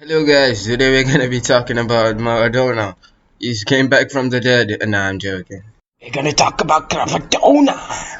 Hello guys, today we're gonna be talking about Maradona. He's came back from the dead, and I'm joking. We're gonna talk about Kvaradona.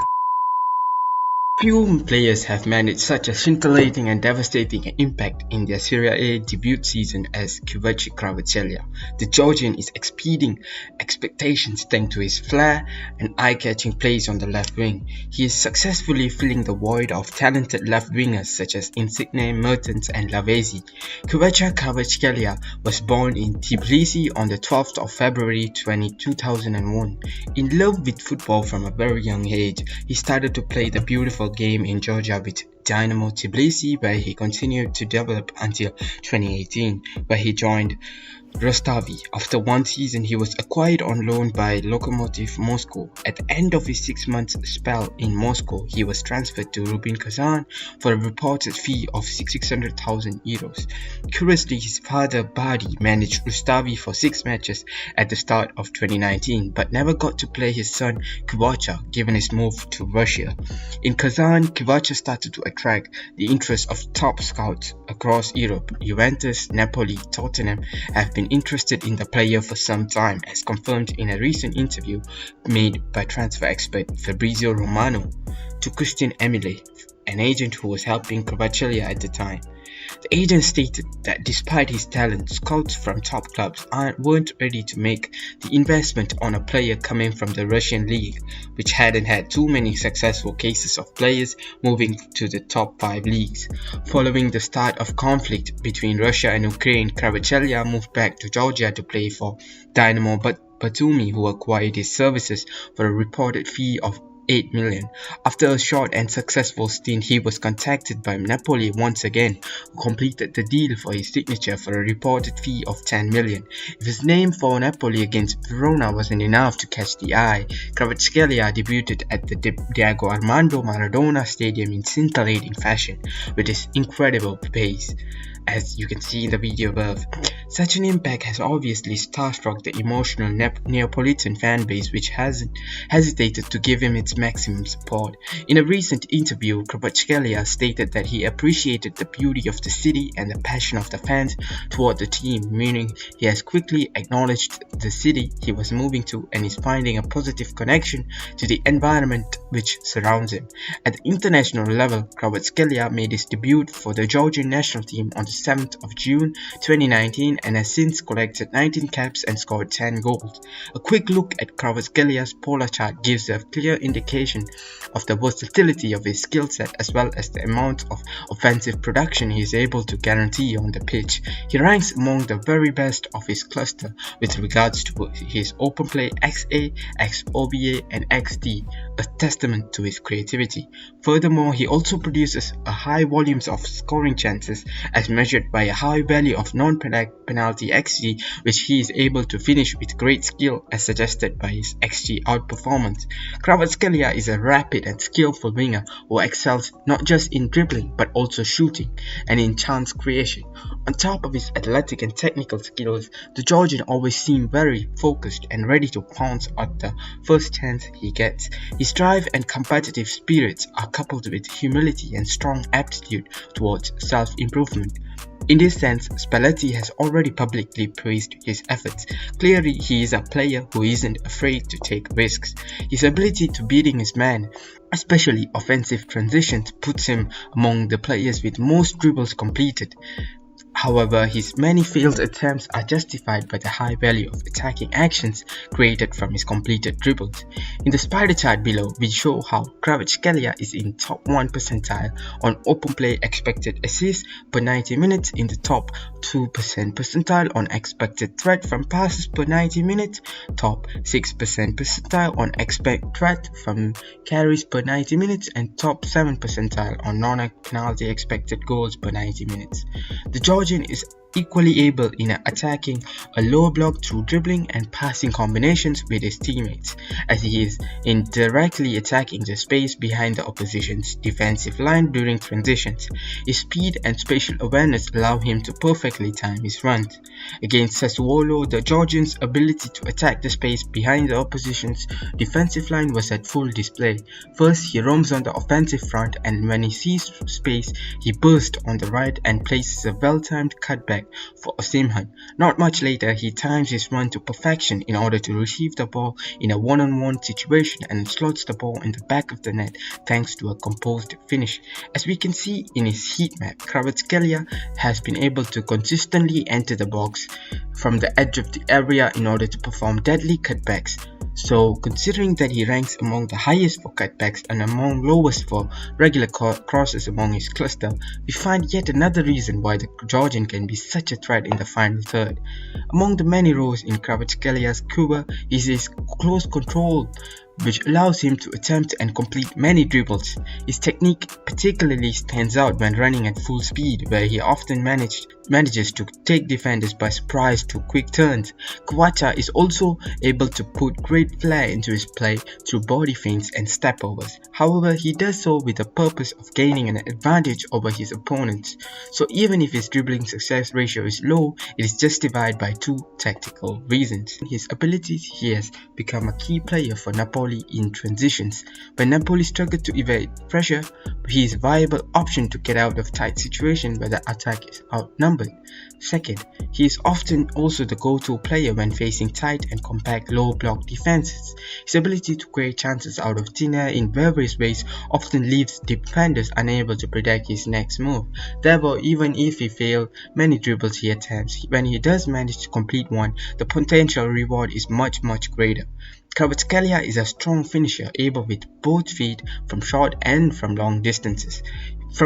Few players have managed such a scintillating and devastating impact in their Serie A debut season as Khvicha Kvaratskhelia. The Georgian is exceeding expectations thanks to his flair and eye-catching plays on the left wing. He is successfully filling the void of talented left wingers such as Insigne, Mertens and Lavezzi. Khvicha Kvaratskhelia was born in Tbilisi on the 12th of February 2001. In love with football from a very young age, he started to play the beautiful game in Georgia with Dynamo Tbilisi, where he continued to develop until 2018, where he joined Rostavi. After one season, he was acquired on loan by Lokomotiv Moscow. At the end of his 6-month spell in Moscow, he was transferred to Rubin Kazan for a reported fee of 600,000 euros. Curiously, his father Badi managed Rostavi for 6 matches at the start of 2019, but never got to play his son Kvitcha given his move to Russia. In Kazan, Kvitcha started to attract the interest of top scouts across Europe. Juventus, Napoli, Tottenham have been interested in the player for some time, as confirmed in a recent interview made by transfer expert Fabrizio Romano to Christian Emile, an agent who was helping Kvaratskhelia at the time. The agent stated that despite his talent, scouts from top clubs weren't ready to make the investment on a player coming from the Russian league, which hadn't had too many successful cases of players moving to the top 5 leagues. Following the start of conflict between Russia and Ukraine, Kvaratskhelia moved back to Georgia to play for Dynamo Batumi, who acquired his services for a reported fee of 8 million. After a short and successful stint, he was contacted by Napoli once again, who completed the deal for his signature for a reported fee of 10 million. If his name for Napoli against Verona wasn't enough to catch the eye, Kvaratskhelia debuted at the Diego Armando Maradona Stadium in scintillating fashion with his incredible pace, as you can see in the video above. Such an impact has obviously starstruck the emotional Neapolitan fanbase, which hasn't hesitated to give him its maximum support. In a recent interview, Kvaratskhelia stated that he appreciated the beauty of the city and the passion of the fans toward the team, meaning he has quickly acknowledged the city he was moving to and is finding a positive connection to the environment which surrounds him. At the international level, Kvaratskhelia made his debut for the Georgian national team on the 7th of June 2019 and has since collected 19 caps and scored 10 goals. A quick look at Kvaratskelia's polar chart gives a clear indication of the versatility of his skill set as well as the amount of offensive production he is able to guarantee on the pitch. He ranks among the very best of his cluster with regards to his open play XA, XOBA and XD, a testament to his creativity. Furthermore, he also produces a high volumes of scoring chances as measured by a high value of non-penalty XG, which he is able to finish with great skill as suggested by his XG outperformance. Kvaratskhelia is a rapid and skillful winger who excels not just in dribbling but also shooting and in chance creation. On top of his athletic and technical skills, the Georgian always seems very focused and ready to pounce at the first chance he gets. His drive and competitive spirits are coupled with humility and strong aptitude towards self-improvement. In this sense, Spalletti has already publicly praised his efforts. Clearly, he is a player who isn't afraid to take risks. His ability to beating his man, especially offensive transitions, puts him among the players with most dribbles completed. However, his many failed attempts are justified by the high value of attacking actions created from his completed dribbles. In the spider chart below, we show how Kvaratskhelia is in top 1 percentile on open play expected assists per 90 minutes, in the top 2% percentile on expected threat from passes per 90 minutes, top 6% percentile on expected threat from carries per 90 minutes, and top 7 percentile on non-penalty expected goals per 90 minutes. The Georgian is equally able in attacking a low block through dribbling and passing combinations with his teammates, as he is in directly attacking the space behind the opposition's defensive line during transitions. His speed and spatial awareness allow him to perfectly time his runs. Against Sassuolo, the Georgian's ability to attack the space behind the opposition's defensive line was at full display. First, he roams on the offensive front, and when he sees space, he bursts on the right and places a well-timed cutback cutback for Osimhen. Not much later, he times his run to perfection in order to receive the ball in a one-on-one situation and slots the ball in the back of the net thanks to a composed finish. As we can see in his heat map, Kvaratskhelia has been able to consistently enter the box from the edge of the area in order to perform deadly cutbacks. So considering that he ranks among the highest for cutbacks and among lowest for regular crosses among his cluster, we find yet another reason why the Georgian can be such a threat in the final third. Among the many roles in Kvaratskelia's quiver is his close control, which allows him to attempt and complete many dribbles. His technique particularly stands out when running at full speed, where he often manages to take defenders by surprise through quick turns. Kvitcha is also able to put great flair into his play through body feints and stepovers. However, he does so with the purpose of gaining an advantage over his opponents. So even if his dribbling success ratio is low, it is justified by two tactical reasons. His abilities, he has become a key player for Napoli in transitions. When Napoli struggled to evade pressure, he is a viable option to get out of tight situations where the attack is outnumbered. Second, he is often also the go-to player when facing tight and compact low block defenses. His ability to create chances out of thin air in various ways often leaves defenders unable to predict his next move. Therefore, even if he fails many dribbles he attempts, when he does manage to complete one, the potential reward is much greater. Kvaratskhelia is a strong finisher, able with both feet from short and from long distances.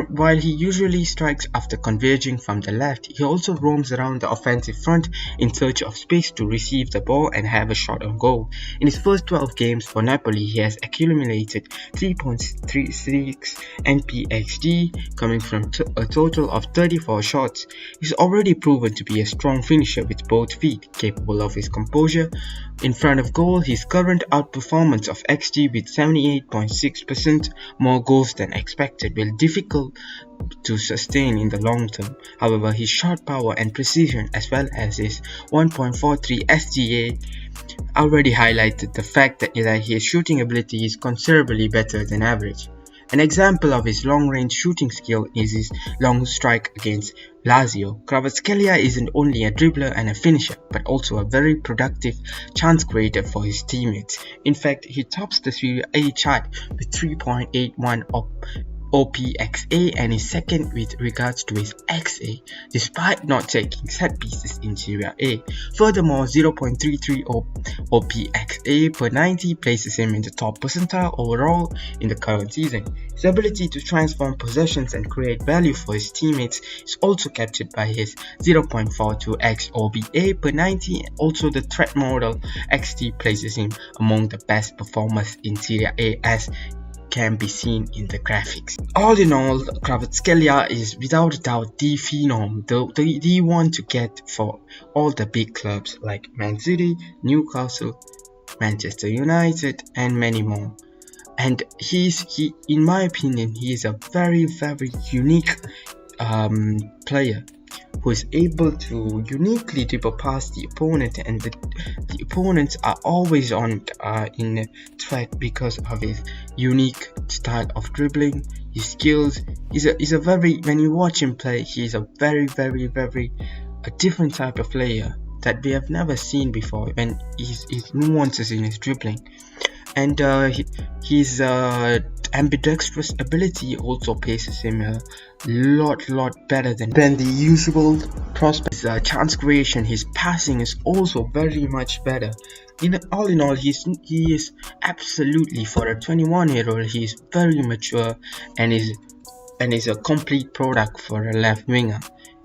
While he usually strikes after converging from the left, he also roams around the offensive front in search of space to receive the ball and have a shot on goal. In his first 12 games for Napoli, he has accumulated 3.36 NPXG, coming from a total of 34 shots. He's already proven to be a strong finisher with both feet, capable of his composure in front of goal. His current outperformance of XG with 78.6% more goals than expected will difficult to sustain in the long term. However, his shot power and precision as well as his 1.43 SGA already highlighted the fact that his shooting ability is considerably better than average. An example of his long-range shooting skill is his long strike against Lazio. Kvaratskhelia isn't only a dribbler and a finisher, but also a very productive chance creator for his teammates. In fact, he tops the Serie A chart with 3.81 OPXA and is second with regards to his XA, despite not taking set pieces in Serie A. Furthermore, 0.33 OPXA per 90 places him in the top percentile overall in the current season. His ability to transform possessions and create value for his teammates is also captured by his 0.42x OBA per 90. Also, the threat model XT places him among the best performers in Serie A, as can be seen in the graphics. All in all, Kvaratskhelia is without a doubt the phenom, the one to get for all the big clubs like Man City, Newcastle, Manchester United and many more. And in my opinion, he is a very unique player who is able to uniquely dribble past the opponent, and the opponents are always on in threat because of his unique style of dribbling. His skills is a very, when you watch him play, he is a very a different type of player that we have never seen before, when his nuances in his dribbling. And his ambidextrous ability also places him a lot better than the usual prospects. His chance creation, his passing is also very much better. All in all, he is absolutely, for a 21-year-old, he is very mature and is a complete product for a left winger.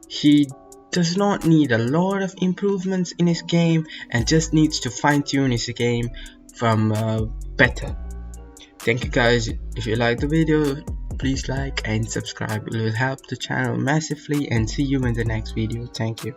He does not need a lot of improvements in his game and just needs to fine-tune his game from better. Thank you guys. If you like the video, please like and subscribe. It will help the channel massively, and see you in the next video. Thank you.